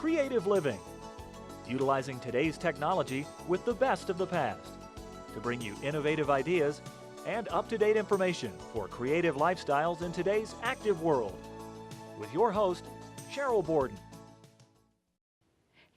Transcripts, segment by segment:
Creative Living, utilizing today's technology with the best of the past to bring you innovative ideas and up-to-date information for creative lifestyles in today's active world. With your host, Sheryl Borden.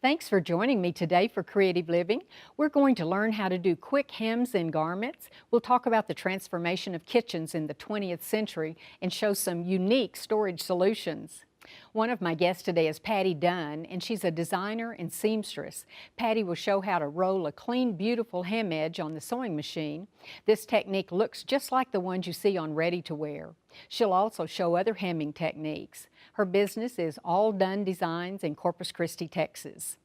Thanks for joining me today for Creative Living. We're going to learn how to do quick hems in garments. We'll talk about the transformation of kitchens in the 20th century and show some unique storage solutions. One of my guests today is Patty Dunn, and she's a designer and seamstress. Patty will show how to roll a clean, beautiful hem edge on the sewing machine. This technique looks just like the ones you see on ready-to-wear. She'll also show other hemming techniques. Her business is All Done Designs in Corpus Christi, Texas.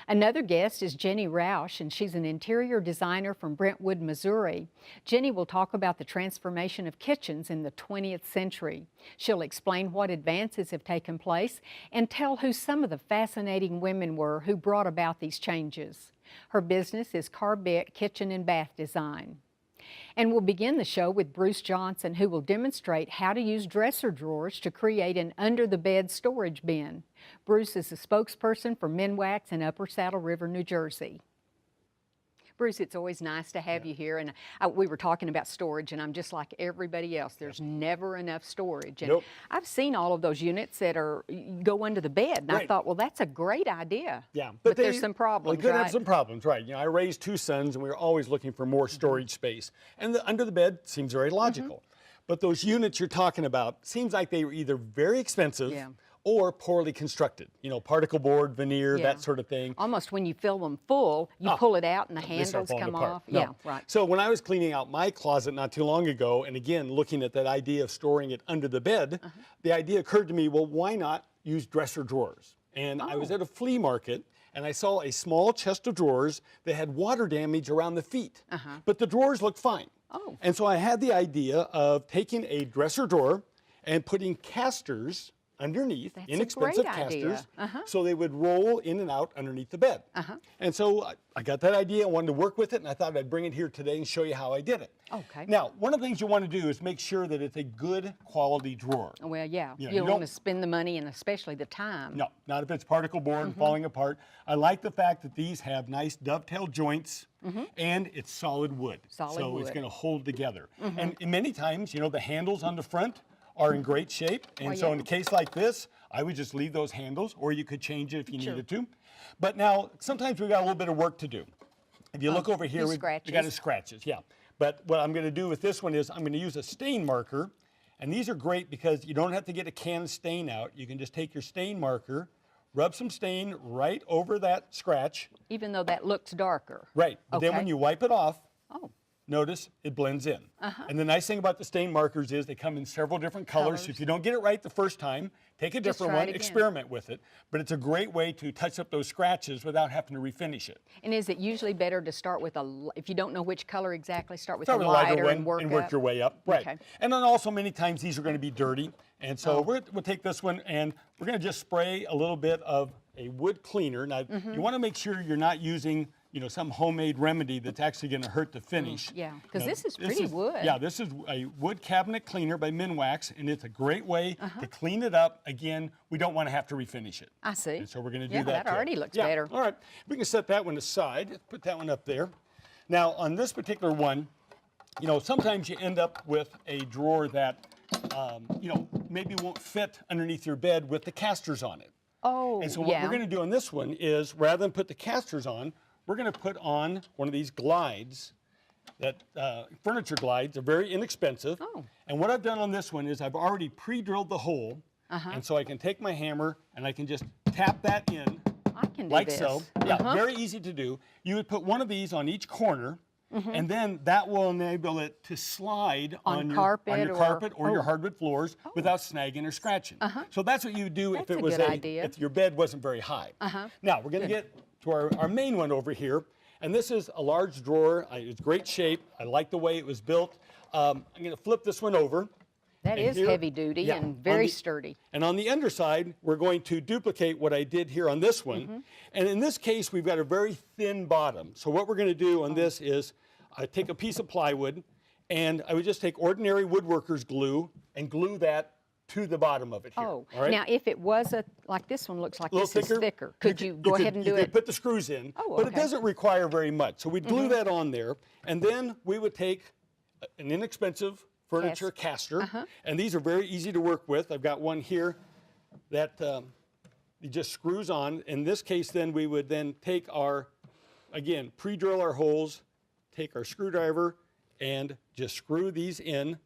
Another guest is Jenny Roush, and she's an interior designer from Brentwood, Missouri. Jenny will talk about the transformation of kitchens in the 20th century. She'll explain what advances have taken place and tell who some of the fascinating women were who brought about these changes. Her business is Carbet Kitchen and Bath Design. And we'll begin the show with Bruce Johnson, who will demonstrate how to use dresser drawers to create an under-the-bed storage bin. Bruce is the spokesperson for Minwax in Upper Saddle River, New Jersey. Bruce, it's always nice to have you here, and we were talking about storage, and I'm just like everybody else. There's never enough storage, and I've seen all of those units that go under the bed, and I thought, well, that's a great idea. Yeah, but there's some problems, Well, have some problems, right? You know, I raised two sons, and we were always looking for more storage space, and the under the bed seems very logical. But those units you're talking about seems like they were either very expensive or poorly constructed. You know, particle board, veneer, that sort of thing. Almost when you fill them full, you pull it out and the handles come off. No. Yeah, right. So when I was cleaning out my closet not too long ago, and again, looking at that idea of storing it under the bed, the idea occurred to me, well, why not use dresser drawers? And I was at a flea market, and I saw a small chest of drawers that had water damage around the feet, but the drawers looked fine. And so I had the idea of taking a dresser drawer and putting casters underneath, inexpensive casters, so they would roll in and out underneath the bed. And so I got that idea, I wanted to work with it, and I thought I'd bring it here today and show you how I did it. Now, one of the things you want to do is make sure that it's a good quality drawer. Well, you don't want to spend the money and especially the time. No, not if it's particle board and falling apart. I like the fact that these have nice dovetail joints and it's solid wood. So it's going to hold together. And many times, you know, the handles on the front are in great shape, and so in a case like this, I would just leave those handles, or you could change it if you needed to. But now, sometimes we've got a little bit of work to do. If you look over here, we got the scratches, But what I'm going to do with this one is I'm going to use a stain marker, and these are great because you don't have to get a can of stain out. You can just take your stain marker, rub some stain right over that scratch. Even though that looks darker. Right, but then when you wipe it off, notice it blends in. And the nice thing about the stain markers is they come in several different colors. So if you don't get it right the first time, take a different one, experiment with it. But it's a great way to touch up those scratches without having to refinish it. And is it usually better to start with if you don't know which color exactly, start with a lighter one and work your way up? Right. And then also many times these are going to be dirty. And so we'll take this one and we're going to just spray a little bit of a wood cleaner. Now, you want to make sure you're not using some homemade remedy that's actually going to hurt the finish. Because this is pretty wood. Yeah, this is a wood cabinet cleaner by Minwax, and it's a great way to clean it up. Again, we don't want to have to refinish it. I see. And so we're going to do that. Yeah, that already looks better. All right, we can set that one aside. Let's put that one up there. Now, on this particular one, sometimes you end up with a drawer that, maybe won't fit underneath your bed with the casters on it. And so what we're going to do on this one is, rather than put the casters on, we're going to put on one of these glides, that furniture glides are very inexpensive. And what I've done on this one is I've already pre-drilled the hole, and so I can take my hammer and I can just tap that in like so. Very easy to do. You would put one of these on each corner, and then that will enable it to slide on your carpet or your hardwood floors without snagging or scratching. So that's what you would do if it was if your bed wasn't very high. Now we're going to get to our main one over here, and this is a large drawer. It's great shape. I like the way it was built. I'm going to flip this one over. That is heavy duty and very sturdy. And on the underside, we're going to duplicate what I did here on this one. And in this case, we've got a very thin bottom. So what we're going to do on this is I take a piece of plywood, and I would just take ordinary woodworker's glue and glue that to the bottom of it here. Oh, all right? now if it was like this one looks like A little this is thicker, could you go ahead and do you it? could put the screws in, Oh, but it okay. doesn't require very much. So we'd glue that on there, and then we would take an inexpensive furniture caster, and these are very easy to work with. I've got one here that it just screws on. In this case, then we would then take our, again, pre-drill our holes, take our screwdriver, and just screw these in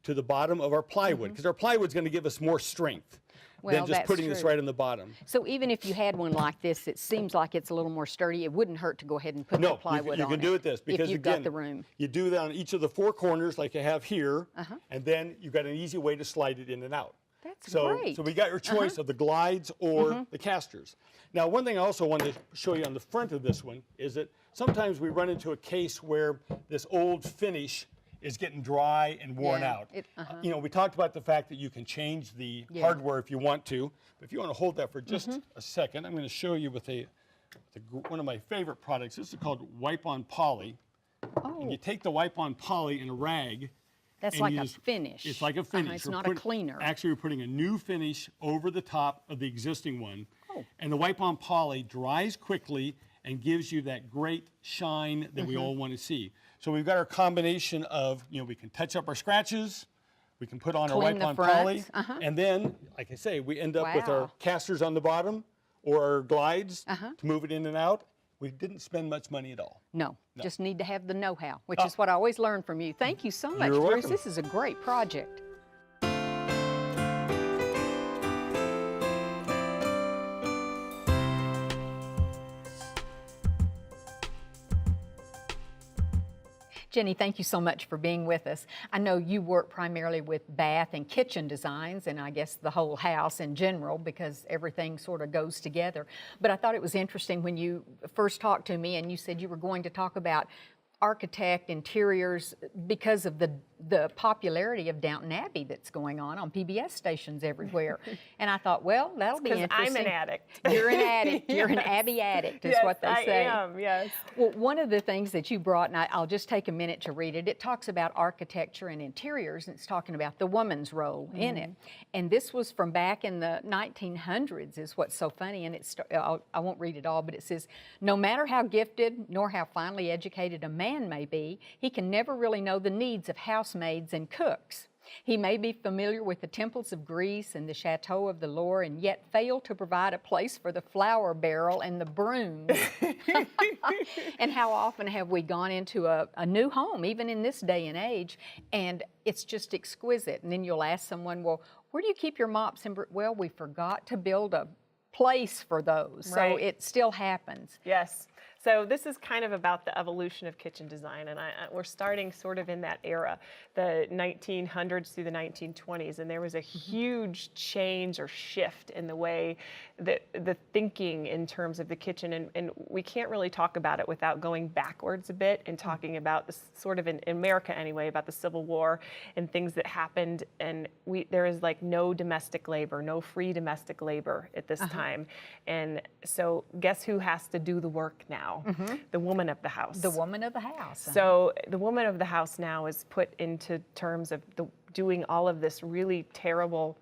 to the bottom of our plywood, because our plywood's going to give us more strength Well, than just that's putting this true. right on the bottom. So even if you had one like this, it seems like it's a little more sturdy. It wouldn't hurt to go ahead and put the No, plywood you on can do it this, because if you've again, got the room. you do that on each of the four corners like you have here, and then you've got an easy way to slide it in and out. That's So, great. so we got your choice of the glides or the casters. Now, one thing I also wanted to show you on the front of this one is that sometimes we run into a case where this old finish is getting dry and worn Yeah, out. it- We talked about the fact that you can change the hardware if you want to, but if you want to hold that for just a second, I'm going to show you with one of my favorite products. This is called Wipe-On Poly. Oh, And you take the Wipe-On Poly in a rag. that's and like you a just- finish. It's like a finish. It's We're not a cleaner. Actually, we're putting a new finish over the top of the existing one. Oh. And the Wipe-On Poly dries quickly and gives you that great shine that we all want to see. So we've got our combination of, we can touch up our scratches, we can put on our Clean the Wipe-On Poly, fronts, and then, like I say, we end up with our Wow. casters on the bottom or our glides to move it in and out. We didn't spend much money at all. No, just need to have the know-how, which is what I always learn from you. Thank you so much, You're Bruce. welcome. This is a great project. Jenny, thank you so much for being with us. I know you work primarily with bath and kitchen designs, and I guess the whole house in general, because everything sort of goes together. But I thought it was interesting when you first talked to me and you said you were going to talk about architect interiors because of the popularity of Downton Abbey that's going on PBS stations everywhere. And I I'm that'll be Because interesting. I'm an addict. You're an addict. You're an Yes. Abbey addict, is Yes, what they say. I am, yes. Well, one of the things that you brought, and I'll just take a minute to read it, it talks about architecture and interiors, and it's talking about the woman's role in it. And this was from back in the 1900s, is what's so funny, and I won't read it all, but it says, no matter how gifted nor how finely educated a man may be, he can never really know the needs of housemaids and cooks. He may be familiar with the temples of Greece and the chateau of the Loire, and yet fail to provide a place for the flour barrel and the brooms. And how often have we gone into a new home, even in this day and age, and it's just exquisite. And then you'll ask someone, well, where do you keep your mops? And well, we forgot to build a place for those. So Right. it still happens. Yes. So this is kind of about the evolution of kitchen design, and we're starting sort of in that era, the 1900s through the 1920s, and there was a huge change or shift in the way that the thinking in terms of the kitchen, and we can't really talk about it without going backwards a bit and talking about this sort of in America anyway, about the Civil War and things that happened, and there is like no domestic labor, no free domestic labor at this time, and so guess who has to do the work now? The woman of the house. The woman of the house. So the woman of the house now is put into terms of doing all of this really terrible.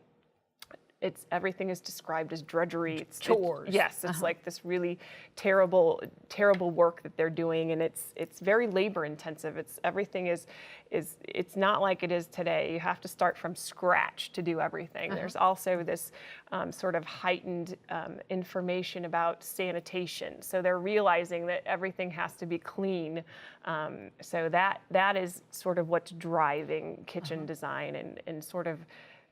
Everything is described as drudgery. It's chores. Yes, it's like this really terrible work that they're doing, and it's very labor intensive. Everything is it's not like it is today. You have to start from scratch to do everything. There's also this sort of heightened information about sanitation. So they're realizing that everything has to be clean. So that is sort of what's driving kitchen design and sort of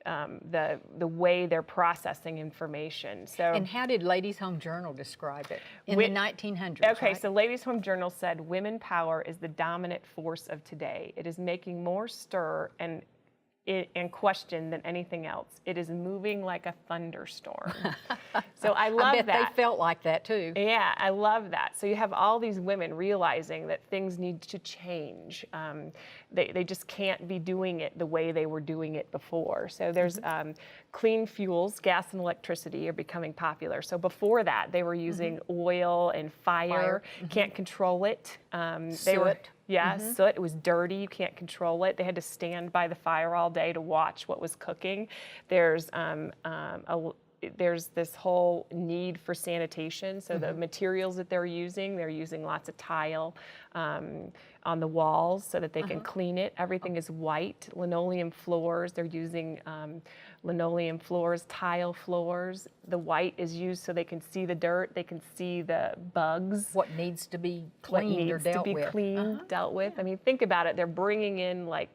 the way they're processing information. So, and how did Ladies' Home Journal describe it in the 1900s? okay, right? so Ladies' Home Journal said, women power is the dominant force of today. It is making more stir and question than anything else. It is moving like a thunderstorm. So I love I bet that. they felt like that too. Yeah, I love that. So you have all these women realizing that things need to change. They just can't be doing it the way they were doing it before. So there's clean fuels, gas and electricity, are becoming popular. So before that, they were using oil and fire. Can't control it. Soot. Soot. It was dirty. You can't control it. They had to stand by the fire all day to watch what was cooking. There's this whole need for sanitation. So the materials that they're using lots of tile on the walls so that they can clean it. Everything is white. Linoleum floors, they're using linoleum floors, tile floors. The white is used so they can see the dirt, they can see the bugs. What needs to be cleaned or dealt with. Dealt with. I mean, think about it. They're bringing in like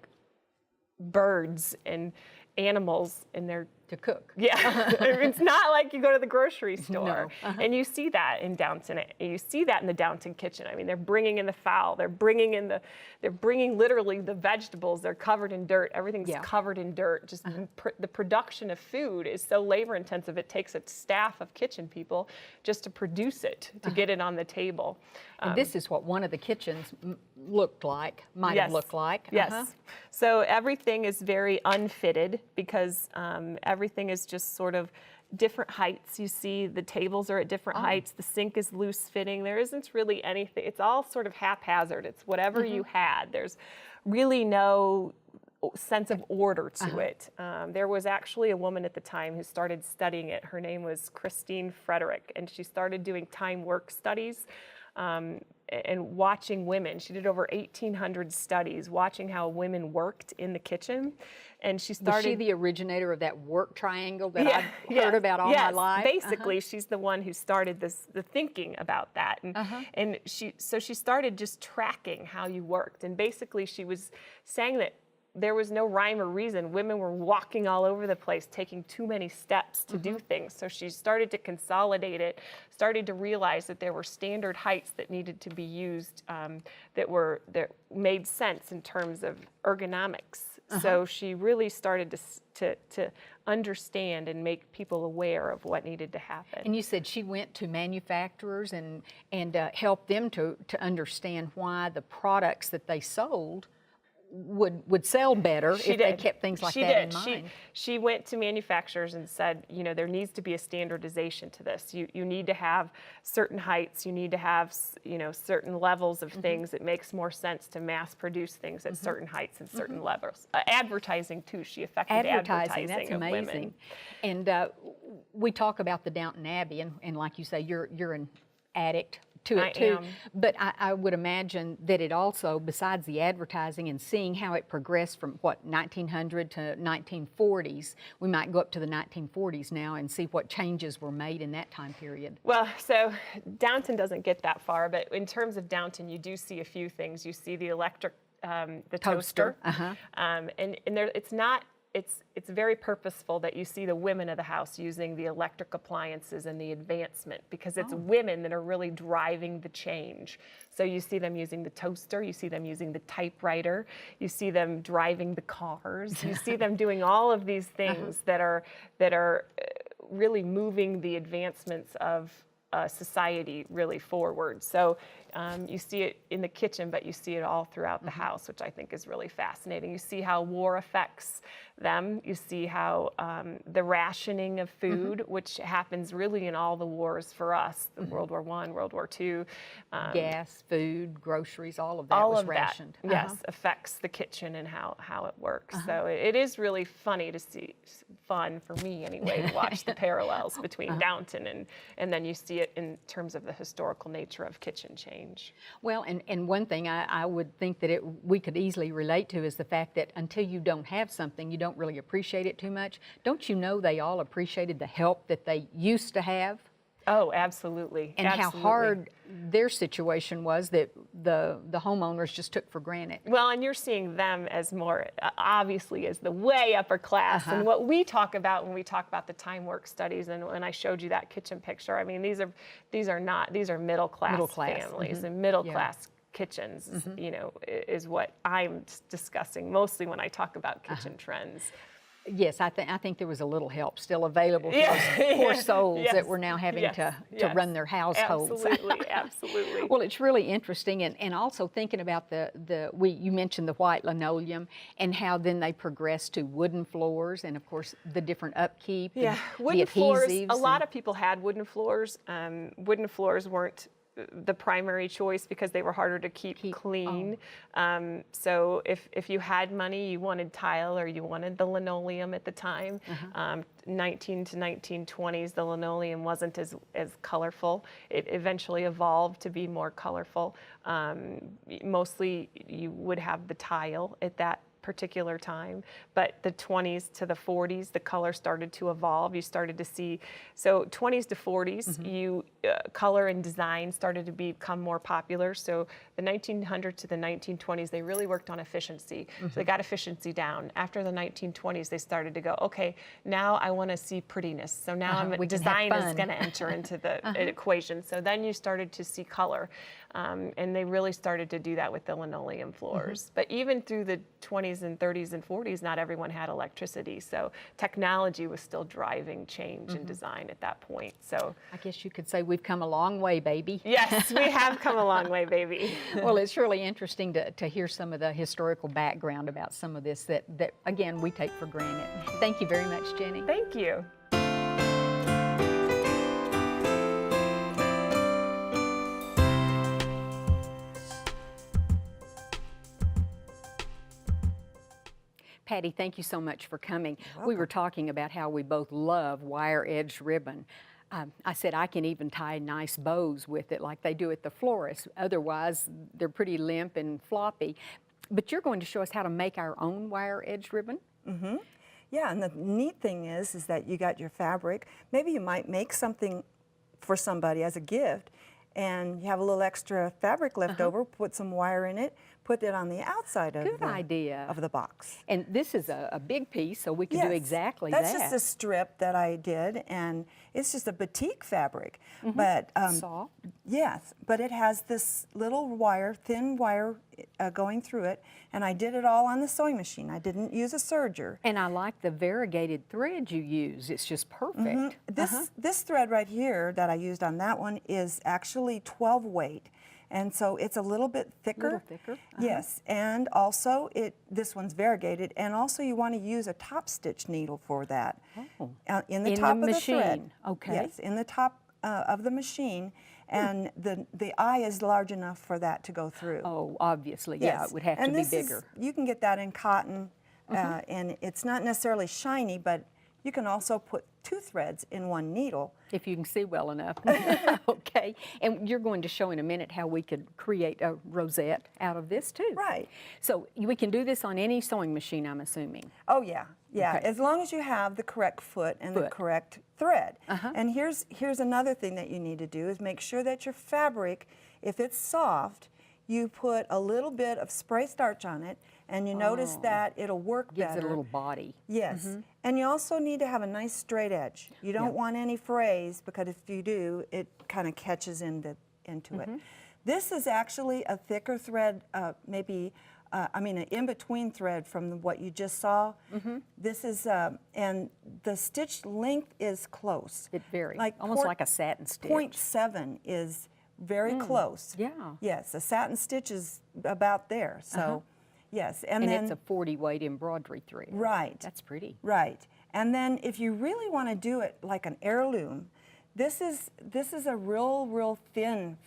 birds and animals and they're To cook. Yeah, it's not like you go to the grocery store. No. And you see that in Downton. You see that in the Downton kitchen. I mean, they're bringing in the fowl. They're bringing literally the vegetables. They're covered in dirt. Everything's covered in dirt. Just the production of food is so labor intensive. It takes a staff of kitchen people just to produce it, to get it on the table. And this is what one of the kitchens might have looked like. Yes. So everything is very unfitted because everything is just sort of different heights. You see the tables are at different heights. The sink is loose fitting. There isn't really anything. It's all sort of haphazard. It's whatever you had. There's really no sense of order to it. There was actually a woman at the time who started studying it. Her name was Christine Frederick, and she started doing time work studies. And watching women. She did over 1,800 studies watching how women worked in the kitchen. And she started... Was she the originator of that work triangle that I've heard about all my life? Basically, she's the one who started the thinking about that. And she started just tracking how you worked. And basically, she was saying that there was no rhyme or reason. Women were walking all over the place, taking too many steps to do things. So she started to consolidate it, started to realize that there were standard heights that needed to be used that made sense in terms of ergonomics. So she really started to understand and make people aware of what needed to happen. And you said she went to manufacturers and helped them to understand why the products that they sold would sell better if they kept things like that in mind. She went to manufacturers and said, you know, there needs to be a standardization to this. You need to have certain heights. You need to have, you know, certain levels of things. It makes more sense to mass produce things at certain heights and certain levels. Advertising too. She affected advertising that's of amazing. Women. And we talk about the Downton Abbey, and like you say, you're an addict to it too. But I would imagine that it also, besides the advertising and seeing how it progressed from 1900 to 1940s, we might go up to the 1940s now and see what changes were made in that time period. Well, so Downton doesn't get that far, but in terms of Downton, you do see a few things. You see the electric, the toaster, and there, it's very purposeful that you see the women of the house using the electric appliances and the advancement, because it's women that are really driving the change. So you see them using the toaster, you see them using the typewriter, you see them driving the cars, you see them doing all of these things that are really moving the advancements of society really forward. So you see it in the kitchen, but you see it all throughout the house, which I think is really fascinating. You see how war affects them. You see how the rationing of food, which happens really in all the wars for us, World War I, World War II. Gas, food, groceries, all of that was rationed. Yes, affects the kitchen and how it works. So it is really funny to see, fun for me anyway, to watch the parallels between Downton and then you see it in terms of the historical nature of kitchen change. Well, and one thing I would think that we could easily relate to is the fact that until you don't have something, you don't really appreciate it too much. Don't you know they all appreciated the help that they used to have? Oh, absolutely. And how hard their situation was that the homeowners just took for granted. Well, and you're seeing them as more, obviously, as the way upper class. And what we talk about when we talk about the time work studies, and when I showed you that kitchen picture, I mean, these are middle class families and middle class kitchens, you know, is what I'm discussing mostly when I talk about kitchen trends. Yes, I think there was a little help still available for Yeah, those poor yeah, souls yes, that were now having yes, to yes. run their households. Absolutely, absolutely. Well, it's really interesting, and also thinking about you mentioned the white linoleum and how then they progressed to wooden floors, and of course the different upkeep, Yeah, the wooden floors. adhesives. A lot of people had wooden floors. Wooden floors weren't the primary choice because they were harder to keep clean. So if you had money, you wanted tile or you wanted the linoleum at the time. 19 to 1920s, the linoleum wasn't as colorful. It eventually evolved to be more colorful. Mostly you would have the tile at that particular time, but the 20s to the 40s, the color started to evolve. You started to see, so 20s to 40s, you color and design started to become more popular. So the 1900s to the 1920s, they really worked on efficiency. So they got efficiency down. After the 1920s, they started to go, okay, now I want to see prettiness. So now design is going to enter into the equation. So then you started to see color. And they really started to do that with the linoleum floors. But even through the 20s and 30s and 40s, not everyone had electricity. So technology was still driving change in design at that point. So I guess you could say we've come a long way, baby. yes, we have come a long way, baby. Well, it's really interesting to hear some of the historical background about some of this that again, we take for granted. Thank you very much, Jenny. Thank you. Patty, thank you so much for coming. We were talking about how we both love wire-edged ribbon. I said I can even tie nice bows with it like they do at the florist. Otherwise, they're pretty limp and floppy. But you're going to show us how to make our own wire-edged ribbon? Yeah, and the neat thing is that you got your fabric. Maybe you might make something for somebody as a gift, and you have a little extra fabric left over, put some wire in it, put it on the outside of the box. And this is a big piece, so we can do exactly That's that. That's just a strip that I did, and it's just a batik fabric. But soft. Yes, but it has this little wire, thin wire going through it, and I did it all on the sewing machine. I didn't use a serger. And I like the variegated thread you use. It's just perfect. This thread right here that I used on that one is actually 12 weight. And so it's a little bit thicker. A little thicker. Yes, and also this one's variegated, and also you want to use a top stitch needle for that. In the top of the thread. Okay. Yes, in the top of the machine, and the eye is large enough for that to go through. Oh, obviously, Yes. yeah, it would have and to be this bigger. you can get that in cotton, and it's not necessarily shiny, but you can also put 2 threads in 1 needle. If you can see well enough. Okay. And you're going to show in a minute how we could create a rosette out of this too. Right. So we can do this on any sewing machine, I'm assuming. Oh yeah, yeah. Okay. As long as you have the correct foot and the correct thread. And here's another thing that you need to do is make sure that your fabric, if it's soft, you put a little bit of spray starch on it, and you notice that it'll work Gives better. it a little body. Yes, and you also need to have a nice straight edge. You don't want any frays, because if you do, it kind of catches into it. This is actually a thicker thread, maybe, an in-between thread from what you just saw. This is, and the stitch length is close. It varies, like almost like a satin stitch. 0.7 is very close. Yeah. Yes, a satin stitch is about there, so. Yes, and then it's a 40 weight embroidery thread. Right. That's pretty. Right, and then if you really want to do it like an heirloom, this is a real thin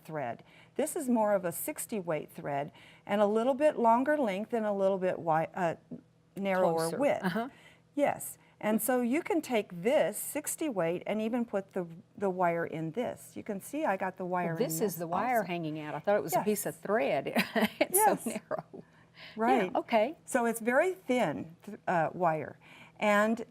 thread. This is more of a 60 weight thread, and a little bit longer length and a little bit narrower Closer. width. Yes, and so you can take this 60 weight and even put the wire in this. You can see I got the wire in This this is the wire also. hanging out. I thought it was a Yes. piece of thread. It's Yes. so narrow. Right. Yeah, okay. So it's very thin wire. And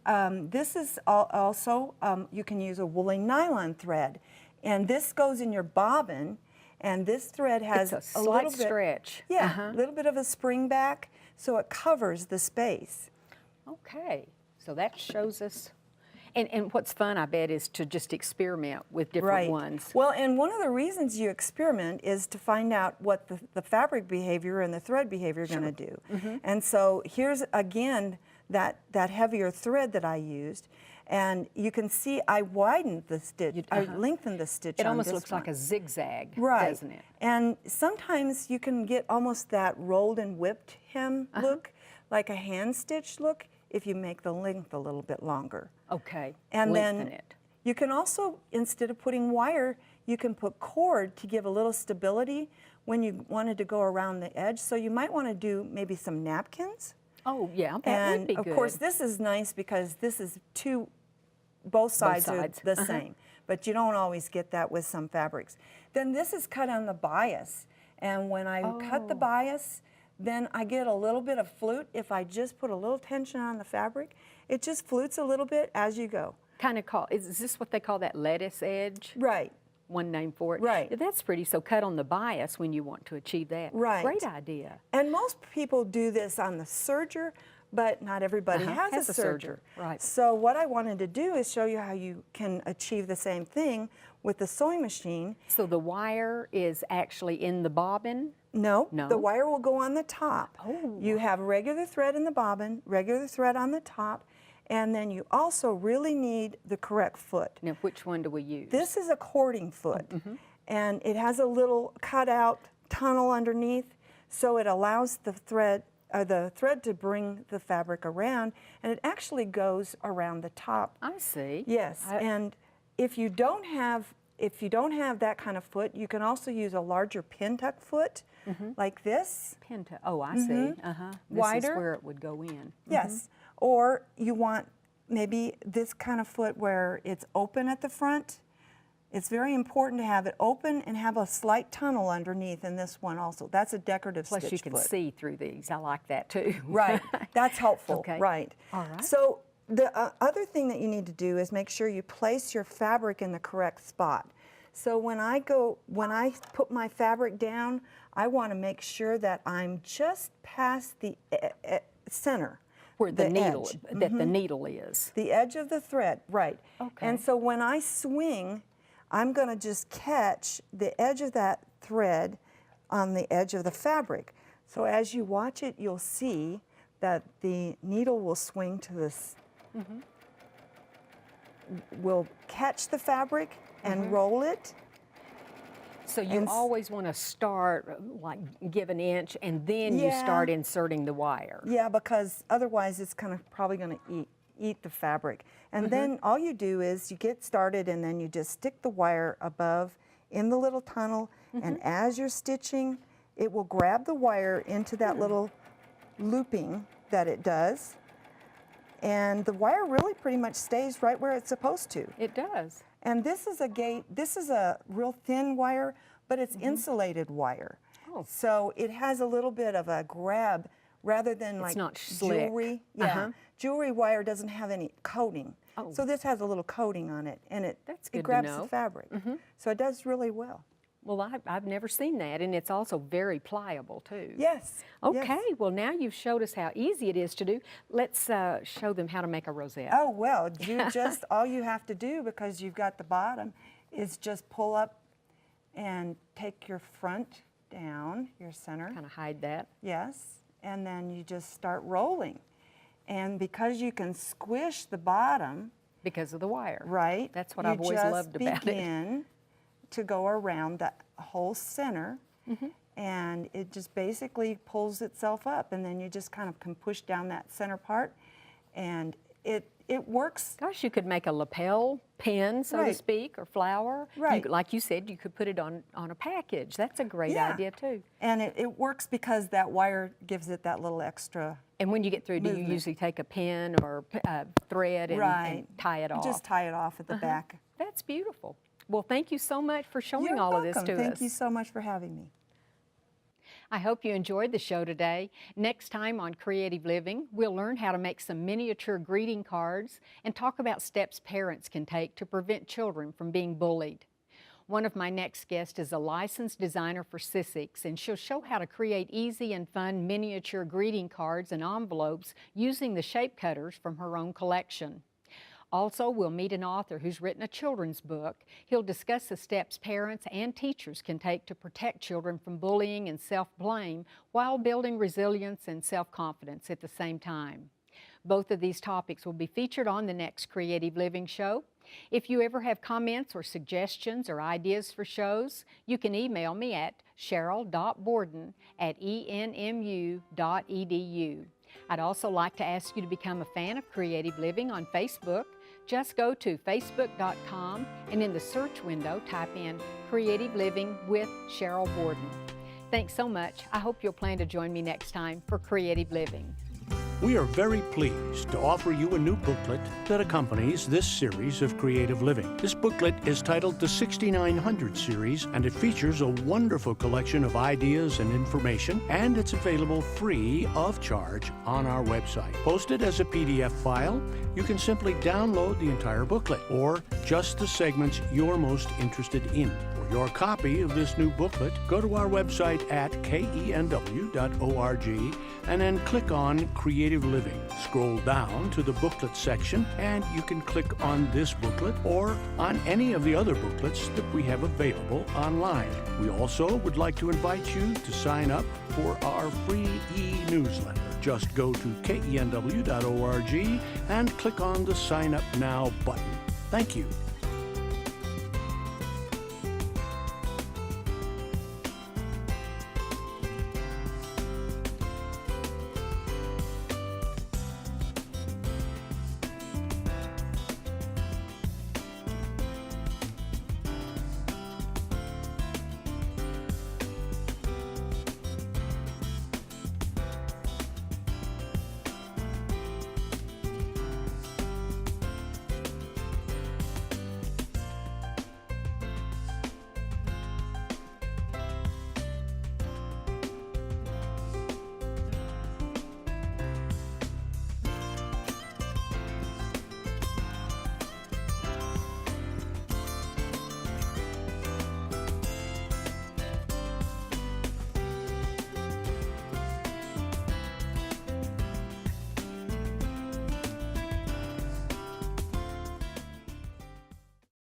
this is also, you can use a woolly nylon thread. And this goes in your bobbin, and this thread has It's a little slight bit, stretch. Yeah, a little bit of a spring back, so it covers the space. Okay, so that shows us. And what's fun, I bet, is to just experiment with different ones. Well, and one of the reasons you experiment is to find out what the fabric behavior and the thread behavior are going to do. And so here's, again, that heavier thread that I used. And you can see I widened the stitch, I lengthened the stitch It on almost this looks one. like a zigzag, Right. doesn't it? And sometimes you can get almost that rolled and whipped hem look, like a hand stitch look, if you make the length a little bit longer. Okay, And lengthen then it. you can also, instead of putting wire, you can put cord to give a little stability when you wanted to go around the edge. So you might want to do maybe some napkins. Oh, yeah, that And would be good. of course, this is nice because this is both sides are sides. the same, but you don't always get that with some fabrics. Then this is cut on the bias, and when I cut the bias, then I get a little bit of flute. If I just put a little tension on the fabric, it just flutes a little bit as you go. Kind of is this what they call that lettuce edge? Right. One name for it? Right. Yeah, that's pretty. So cut on the bias when you want to achieve that. Right. Great idea. And most people do this on the serger, but not everybody has a serger. Right. So what I wanted to do is show you how you can achieve the same thing with the sewing machine. So the wire is actually in the bobbin? No, No? the wire will go on the top. Oh. You have regular thread in the bobbin, regular thread on the top, and then you also really need the correct foot. Now, which one do we use? This is a cording foot, and it has a little cutout tunnel underneath, so it allows the thread to bring the fabric around, and it actually goes around the top. I see. Yes, and if you don't have that kind of foot, you can also use a larger pin tuck foot, like this. Penta. Oh, I see. This Wider. is where it would go in. Yes, or you want maybe this kind of foot where it's open at the front. It's very important to have it open and have a slight tunnel underneath in this one also. That's a decorative Plus, stitch you can foot. see through these. I like that too. Right, that's helpful. Okay. Right. All right. So the other thing that you need to do is make sure you place your fabric in the correct spot. So when I put my fabric down, I want to make sure that I'm just past the center. Where the needle, edge. that the needle is. The edge of the thread, right. Okay. And so when I swing, I'm going to just catch the edge of that thread on the edge of the fabric. So as you watch it, you'll see that the needle will swing to this, will catch the fabric and roll it. So you And always want to start, like, give an inch, and then you Yeah. start inserting the wire. Yeah, because otherwise it's probably going to eat the fabric. And then all you do is you get started, and then you just stick the wire above in the little tunnel, and as you're stitching, it will grab the wire into that little looping that it does, and the wire really pretty much stays right where it's supposed to. It does. And this is a real thin wire, but it's insulated wire. Oh. So it has a little bit of a grab rather than like not slick. jewelry. Yeah, jewelry wire doesn't have any coating. Oh. So this has a little coating on it, and That's good it to grabs know. the fabric. So it does really well. Well, I've never seen that, and it's also very pliable too. Yes. Okay, yes. well now you've showed us how easy it is to do. Let's show them how to make a rosette. Oh, well, all you have to do, because you've got the bottom, is just pull up and take your front down, your center. Kind of hide that. Yes, and then you just start rolling. And because you can squish the bottom, Because of the wire. right? That's what I've always loved about it. You just begin to go around the whole center, and it just basically pulls itself up, and then you just kind of can push down that center part, and it works. Gosh, you could make a lapel pin, so to Right. speak, or flower. Right. Like you said, you could put it on a package. That's a great Yeah. idea too. And it works because that wire gives it that little extra. And when you get through, do you Movement. usually take a pin or thread and, Right. and tie it off? Just tie it off at the back. That's beautiful. Well, thank you so much for showing You're all welcome. of this to Thank us. you so much for having me. I hope you enjoyed the show today. Next time on Creative Living, we'll learn how to make some miniature greeting cards and talk about steps parents can take to prevent children from being bullied. One of my next guests is a licensed designer for Sissics, and she'll show how to create easy and fun miniature greeting cards and envelopes using the shape cutters from her own collection. Also, we'll meet an author who's written a children's book. He'll discuss the steps parents and teachers can take to protect children from bullying and self-blame while building resilience and self-confidence at the same time. Both of these topics will be featured on the next Creative Living show. If you ever have comments or suggestions or ideas for shows, you can email me at cheryl.borden@enmu.edu. I'd also like to ask you to become a fan of Creative Living on Facebook. Just go to facebook.com and in the search window type in Creative Living with Sheryl Borden. Thanks so much. I hope you'll plan to join me next time for Creative Living. We are very pleased to offer you a new booklet that accompanies this series of Creative Living. This booklet is titled the 6900 series, and it features a wonderful collection of ideas and information, and it's available free of charge on our website. Posted as a PDF file, you can simply download the entire booklet or just the segments you're most interested in. For your copy of this new booklet, go to our website at kenw.org and then click on Creative Living. Scroll down to the booklet section and you can click on this booklet or on any of the other booklets that we have available online. We also would like to invite you to sign up for our free e-newsletter. Just go to kenw.org and click on the Sign Up Now button. Thank you.